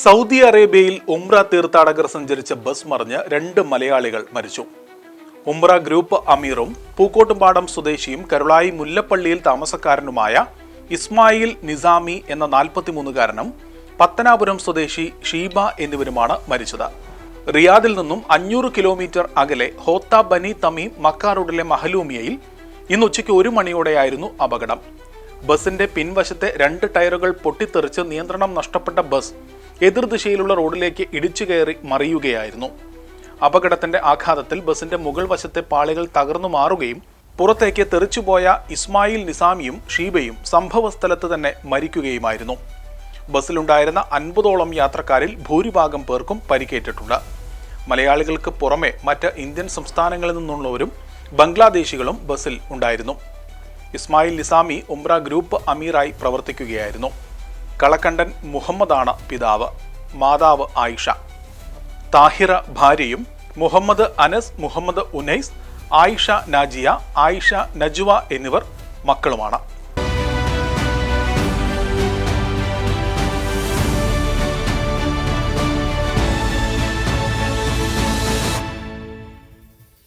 Saudi അറേബ്യയിൽ ഉംറ തീർത്ഥാടകർ സഞ്ചരിച്ച ബസ് മറിഞ്ഞ് 2 മലയാളികൾ മരിച്ചു. ഉംറ ഗ്രൂപ്പ് അമീറും പൂക്കോട്ടുംപാടം സ്വദേശിയും കരുളായി മുല്ലപ്പള്ളിയിൽ താമസക്കാരനുമായ ഇസ്മായിൽ നിസാമി എന്ന 43-കാരനും പത്തനാപുരം സ്വദേശി ഷീബ എന്നിവരുമാണ് മരിച്ചത്. റിയാദിൽ നിന്നും 500 കിലോമീറ്റർ അകലെ ഹോത്ത ബനി തമീം മക്ക റോഡിലെ മഹലൂമിയയിൽ ഇന്ന് ഉച്ചയ്ക്ക് 1 മണിയോടെയായിരുന്നു അപകടം. ബസിന്റെ പിൻവശത്തെ 2 ടയറുകൾ പൊട്ടിത്തെറിച്ച് നിയന്ത്രണം നഷ്ടപ്പെട്ട ബസ് എതിർദിശയിലുള്ള റോഡിലേക്ക് ഇടിച്ചു കയറി മറിയുകയായിരുന്നു. അപകടത്തിന്റെ ആഘാതത്തിൽ ബസിന്റെ മുകൾ വശത്തെ പാളികൾ തകർന്നു മാറുകയും പുറത്തേക്ക് തെറിച്ചുപോയ ഇസ്മായിൽ നിസാമിയും ഷീബയും സംഭവസ്ഥലത്ത് തന്നെ മരിക്കുകയുമായിരുന്നു. ബസ്സിലുണ്ടായിരുന്ന 50ഓളം യാത്രക്കാരിൽ ഭൂരിഭാഗം പേർക്കും പരിക്കേറ്റിട്ടുണ്ട്. മലയാളികൾക്ക് പുറമെ മറ്റ് ഇന്ത്യൻ സംസ്ഥാനങ്ങളിൽ നിന്നുള്ളവരും ബംഗ്ലാദേശികളും ബസ്സിൽ ഉണ്ടായിരുന്നു. ഇസ്മായിൽ നിസാമി ഉംറ ഗ്രൂപ്പ് അമീറായി പ്രവർത്തിക്കുകയായിരുന്നു. കളക്കണ്ടൻ മുഹമ്മദാണ് പിതാവ്. മാതാവ് ആയിഷ. താഹിറ ഭാര്യയും മുഹമ്മദ് അനസ്, മുഹമ്മദ് ഉനൈസ്, ആയിഷ നാജിയ, ആയിഷ നജ്വ എന്നിവർ മക്കളുമാണ്.